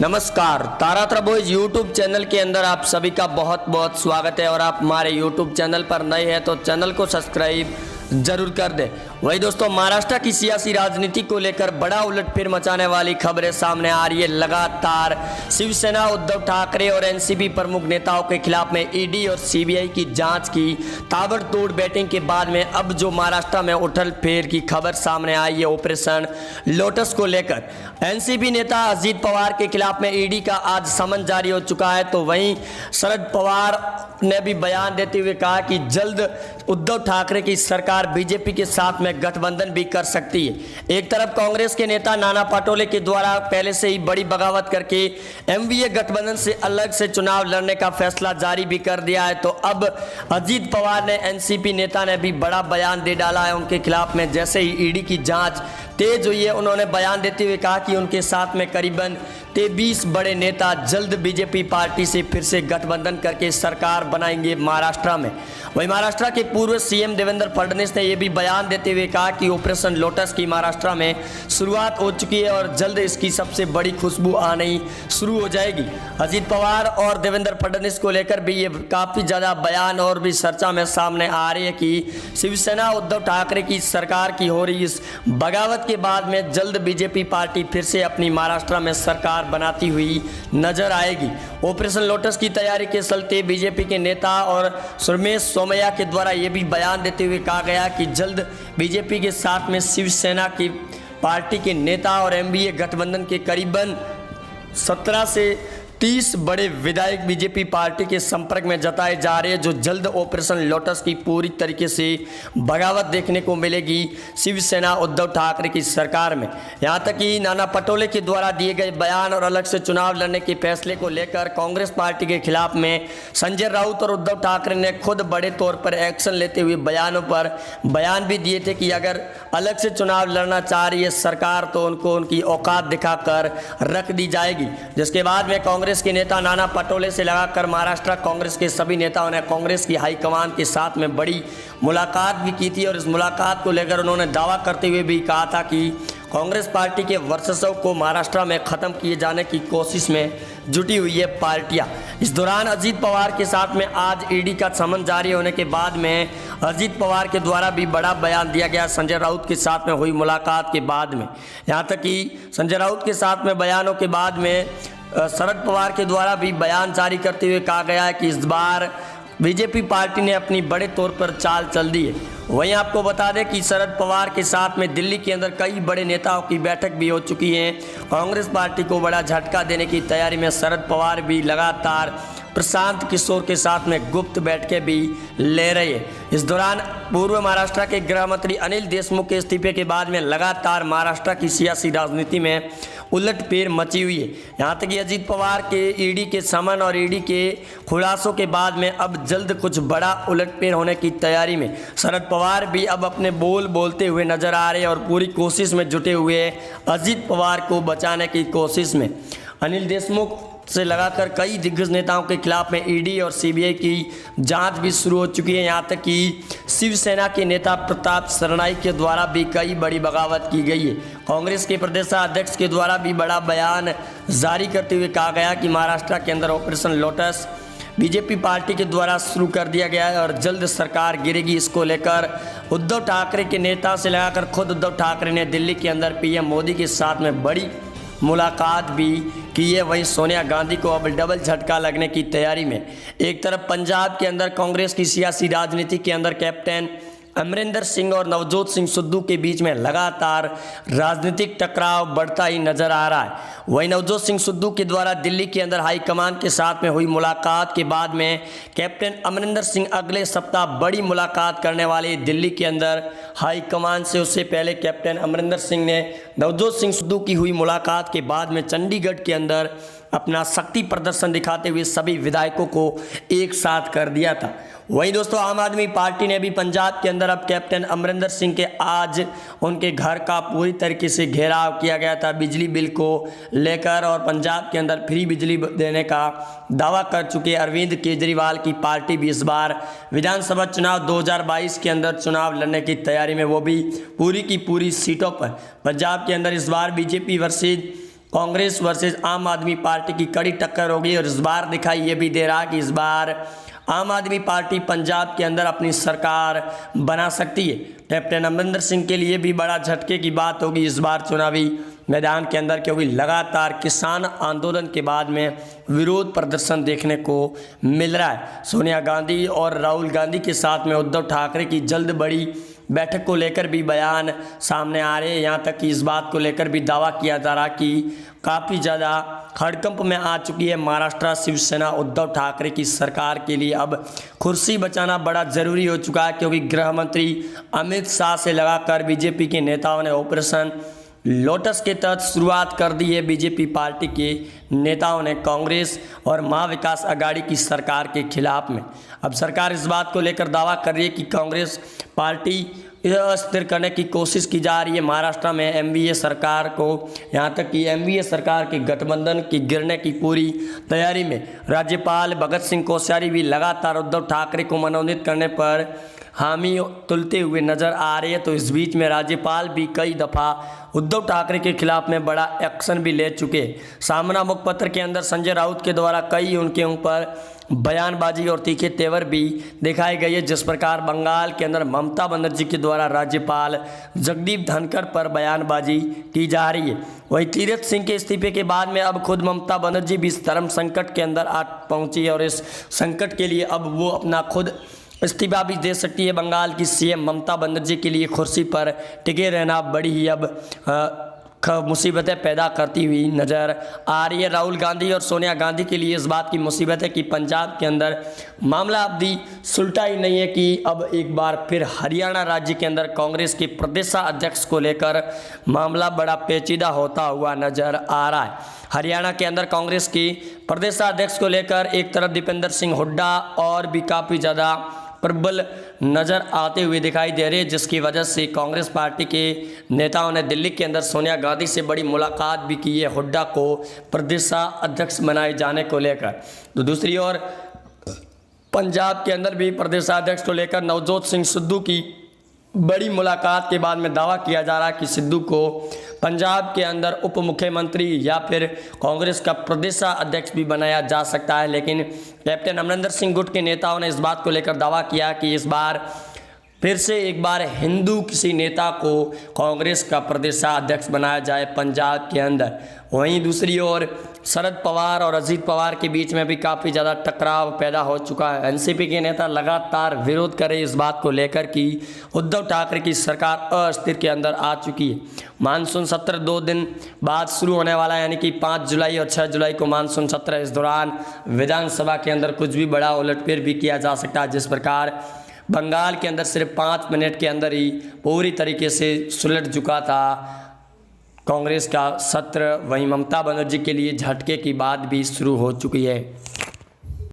नमस्कार, Taratara boys YouTube channel के अंदर आप सभी का बहुत बहुत स्वागत है। और आप हमारे यूट्यूब चैनल पर नए हैं तो चैनल को सब्सक्राइब जरूर कर दें। वही दोस्तों, महाराष्ट्र की सियासी राजनीति को लेकर बड़ा उलटफेर मचाने वाली खबरें सामने आ रही है। लगातार शिवसेना, उद्धव ठाकरे और एनसीपी प्रमुख नेताओं के खिलाफ में ईडी और सीबीआई की जांच की ताबड़तोड़ बैटिंग के बाद में अब जो महाराष्ट्र में उलटफेर की खबर सामने आई है ऑपरेशन लोटस को लेकर। एनसीपी नेता अजित पवार के खिलाफ में ईडी का आज समन जारी हो चुका है। तो वहीं शरद पवार ने भी बयान देते हुए कहा कि जल्द उद्धव ठाकरे की सरकार बीजेपी के साथ में गठबंधन भी कर सकती है। एक तरफ कांग्रेस के नेता नाना पटोले के द्वारा पहले से ही बड़ी बगावत करके एमवीए गठबंधन से अलग से चुनाव लड़ने का फैसला जारी भी कर दिया है। तो अब अजित पवार ने, एनसीपी नेता ने भी बड़ा बयान दे डाला है उनके खिलाफ में। जैसे ही ईडी की जांच तेज हुई है, उन्होंने बयान देते हुए कहा कि उनके साथ में करीबन 23 बड़े नेता जल्द बीजेपी पार्टी से फिर से गठबंधन करके सरकार बनाएंगे महाराष्ट्र में। वहीं महाराष्ट्र के पूर्व सीएम देवेंद्र फडणवीस ने यह भी बयान देते हुए कहा कि ऑपरेशन लोटस की महाराष्ट्र में शुरुआत हो चुकी है और जल्द इसकी सबसे बड़ी खुशबू आनी शुरू हो जाएगी। अजित पवार और देवेंद्र फडणवीस को लेकर भी ये काफ़ी ज़्यादा बयान और भी चर्चा में सामने आ रही है कि शिवसेना, उद्धव ठाकरे की सरकार की हो रही इस बगावत के बाद में जल्द बीजेपी पार्टी फिर से अपनी महाराष्ट्र में सरकार बनाती हुई नजर आएगी। ऑपरेशन लोटस की तैयारी के चलते बीजेपी के नेता और सुरमेश सोमैया के द्वारा यह भी बयान देते हुए कहा गया कि जल्द बीजेपी के साथ में शिवसेना की पार्टी के नेता और एमवीए गठबंधन के करीबन 17 से 30 बड़े विधायक बीजेपी पार्टी के संपर्क में जताए जा रहे हैं, जो जल्द ऑपरेशन लोटस की पूरी तरीके से बगावत देखने को मिलेगी शिवसेना, उद्धव ठाकरे की सरकार में। यहां तक कि नाना पटोले के द्वारा दिए गए बयान और अलग से चुनाव लड़ने के फैसले को लेकर कांग्रेस पार्टी के खिलाफ में संजय राउत और उद्धव ठाकरे ने खुद बड़े तौर पर एक्शन लेते हुए बयानों पर बयान भी दिए थे कि अगर अलग से चुनाव लड़ना चाह रही है सरकार तो उनको उनकी औकात दिखाकर रख दी जाएगी। जिसके बाद में कांग्रेस के नेता नाना पटोले से लगाकर महाराष्ट्र कांग्रेस के सभी नेताओं ने कांग्रेस की हाईकमान के साथ में बड़ी मुलाकात भी की थी। और इस मुलाकात को लेकर उन्होंने दावा करते हुए भी कहा था कि कांग्रेस पार्टी के वर्चस्व को महाराष्ट्र में खत्म किए जाने की कोशिश में जुटी हुई है पार्टियां। इस दौरान अजित पवार के साथ में आज ईडी का समन जारी होने के बाद में अजित पवार के द्वारा भी बड़ा बयान दिया गया संजय राउत के साथ में हुई मुलाकात के बाद में। यहाँ तक कि संजय राउत के साथ में बयानों के बाद में शरद पवार के द्वारा भी बयान जारी करते हुए कहा गया है कि इस बार बीजेपी पार्टी ने अपनी बड़े तौर पर चाल चल दी है। वहीं आपको बता दें कि शरद पवार के साथ में दिल्ली के अंदर कई बड़े नेताओं की बैठक भी हो चुकी है। कांग्रेस पार्टी को बड़ा झटका देने की तैयारी में शरद पवार भी लगातार प्रशांत किशोर के साथ में गुप्त बैठकें भी ले रहे हैं। इस दौरान पूर्व महाराष्ट्र के गृह मंत्री अनिल देशमुख के इस्तीफे के बाद में लगातार महाराष्ट्र की सियासी राजनीति में उलटफेर मची हुई है। यहाँ तक कि अजित पवार के ईडी के समन और ईडी के खुलासों के बाद में अब जल्द कुछ बड़ा उलटफेर होने की तैयारी में शरद पवार भी अब अपने बोल बोलते हुए नजर आ रहे हैं और पूरी कोशिश में जुटे हुए अजित पवार को बचाने की कोशिश में। अनिल देशमुख से लगाकर कई दिग्गज नेताओं के खिलाफ में ईडी और सीबीआई की जांच भी शुरू हो चुकी है। यहाँ तक कि शिवसेना के नेता प्रताप सरनाईक के द्वारा भी कई बड़ी बगावत की गई है। कांग्रेस के प्रदेशाध्यक्ष के द्वारा भी बड़ा बयान जारी करते हुए कहा गया कि महाराष्ट्र के अंदर ऑपरेशन लोटस बीजेपी पार्टी के द्वारा शुरू कर दिया गया है और जल्द सरकार गिरेगी। इसको लेकर उद्धव ठाकरे के नेता से लगाकर खुद उद्धव ठाकरे ने दिल्ली के अंदर पीएम मोदी के साथ में बड़ी मुलाकात भी की है। वहीं सोनिया गांधी को अब डबल झटका लगने की तैयारी में। एक तरफ पंजाब के अंदर कांग्रेस की सियासी राजनीति के अंदर कैप्टन अमरिंदर सिंह और नवजोत सिंह सिद्धू के बीच में लगातार राजनीतिक टकराव बढ़ता ही नजर आ रहा है। वहीं नवजोत सिंह सिद्धू के द्वारा दिल्ली के अंदर हाईकमान के साथ में हुई मुलाकात के बाद में कैप्टन अमरिंदर सिंह अगले सप्ताह बड़ी मुलाकात करने वाले दिल्ली के अंदर हाईकमान से। उससे पहले कैप्टन अमरिंदर सिंह ने नवजोत सिंह सिद्धू की हुई मुलाकात के बाद में चंडीगढ़ के अंदर अपना शक्ति प्रदर्शन दिखाते हुए सभी विधायकों को एक साथ कर दिया था। वहीं दोस्तों, आम आदमी पार्टी ने भी पंजाब के अंदर अब कैप्टन अमरिंदर सिंह के आज उनके घर का पूरी तरीके से घेराव किया गया था बिजली बिल को लेकर और पंजाब के अंदर फ्री बिजली देने का दावा कर चुके अरविंद केजरीवाल की पार्टी भी इस बार विधानसभा चुनाव 2022 के अंदर चुनाव लड़ने की तैयारी में, वो भी पूरी की पूरी सीटों पर। पंजाब के अंदर इस बार बीजेपी वर्सेज कांग्रेस वर्सेस आम आदमी पार्टी की कड़ी टक्कर होगी और इस बार दिखाई ये भी दे रहा कि इस बार आम आदमी पार्टी पंजाब के अंदर अपनी सरकार बना सकती है। कैप्टन अमरिंदर सिंह के लिए भी बड़ा झटके की बात होगी इस बार चुनावी मैदान के अंदर, क्योंकि लगातार किसान आंदोलन के बाद में विरोध प्रदर्शन देखने को मिल रहा है। सोनिया गांधी और राहुल गांधी के साथ में उद्धव ठाकरे की जल्द बड़ी बैठक को लेकर भी बयान सामने आ रहे हैं। यहाँ तक कि इस बात को लेकर भी दावा किया जा रहा कि काफ़ी ज़्यादा हड़कंप में आ चुकी है महाराष्ट्र शिवसेना उद्धव ठाकरे की सरकार के लिए अब कुर्सी बचाना बड़ा ज़रूरी हो चुका है, क्योंकि गृह मंत्री अमित शाह से लगाकर बीजेपी के नेताओं ने ऑपरेशन लोटस के तहत शुरुआत कर दी है। बीजेपी पार्टी के नेताओं ने कांग्रेस और महाविकास अघाड़ी की सरकार के खिलाफ में अब सरकार इस बात को लेकर दावा कर रही है कि कांग्रेस पार्टी अस्थिर करने की कोशिश की जा रही है महाराष्ट्र में एनडीए सरकार को। यहाँ तक कि एनडीए सरकार के गठबंधन की गिरने की पूरी तैयारी में राज्यपाल भगत सिंह कोश्यारी भी लगातार उद्धव ठाकरे को मनोनीत करने पर हामी तुलते हुए नजर आ रहे हैं। तो इस बीच में राज्यपाल भी कई दफ़ा उद्धव ठाकरे के खिलाफ में बड़ा एक्शन भी ले चुके। सामना मुखपत्र के अंदर संजय राउत के द्वारा कई उनके ऊपर बयानबाजी और तीखे तेवर भी दिखाई गई है। जिस प्रकार बंगाल के अंदर ममता बनर्जी के द्वारा राज्यपाल जगदीप धनखड़ पर बयानबाजी की जा रही है, वहीं तीरथ सिंह के इस्तीफे के बाद में अब खुद ममता बनर्जी भी इस धर्म संकट के अंदर आ पहुंची है और इस संकट के लिए अब वो अपना खुद इस्तीफा भी दे सकती है। बंगाल की सीएम ममता बनर्जी के लिए कुर्सी पर टिके रहना बड़ी ही अब मुसीबतें पैदा करती हुई नज़र आ रही है। राहुल गांधी और सोनिया गांधी के लिए इस बात की मुसीबत है कि पंजाब के अंदर मामला अवधि सुलटा ही नहीं है कि अब एक बार फिर हरियाणा राज्य के अंदर कांग्रेस के प्रदेशाध्यक्ष को लेकर मामला बड़ा पेचीदा होता हुआ नज़र आ रहा है। हरियाणा के अंदर कांग्रेस की प्रदेशाध्यक्ष को लेकर एक तरफ दीपेंद्र सिंह हुड्डा और भी काफ़ी ज़्यादा प्रबल नज़र आते हुए दिखाई दे रहे हैं, जिसकी वजह से कांग्रेस पार्टी के नेताओं ने दिल्ली के अंदर सोनिया गांधी से बड़ी मुलाकात भी की है हुड्डा को प्रदेशाध्यक्ष बनाए जाने को लेकर। तो दूसरी ओर पंजाब के अंदर भी प्रदेशाध्यक्ष को लेकर नवजोत सिंह सिद्धू की बड़ी मुलाकात के बाद में दावा किया जा रहा है कि सिद्धू को पंजाब के अंदर उप मुख्यमंत्री या फिर कांग्रेस का प्रदेशाध्यक्ष भी बनाया जा सकता है। लेकिन कैप्टन अमरिंदर सिंह गुट के नेताओं ने इस बात को लेकर दावा किया कि इस बार फिर से एक बार हिंदू किसी नेता को कांग्रेस का प्रदेशाध्यक्ष बनाया जाए पंजाब के अंदर। वहीं दूसरी ओर शरद पवार और अजीत पवार के बीच में भी काफ़ी ज़्यादा टकराव पैदा हो चुका है। एनसीपी के नेता लगातार विरोध कर रहे इस बात को लेकर कि उद्धव ठाकरे की सरकार अस्थिर के अंदर आ चुकी है। मानसून सत्र 2 दिन बाद शुरू होने वाला है, यानी कि 5 जुलाई और 6 जुलाई को मानसून सत्र। इस दौरान विधानसभा के अंदर कुछ भी बड़ा उलटफेर भी किया जा सकता है। जिस प्रकार बंगाल के अंदर सिर्फ 5 मिनट के अंदर ही पूरी तरीके से सुलट चुका था कांग्रेस का सत्र, वहीं ममता बनर्जी के लिए झटके की बात भी शुरू हो चुकी है।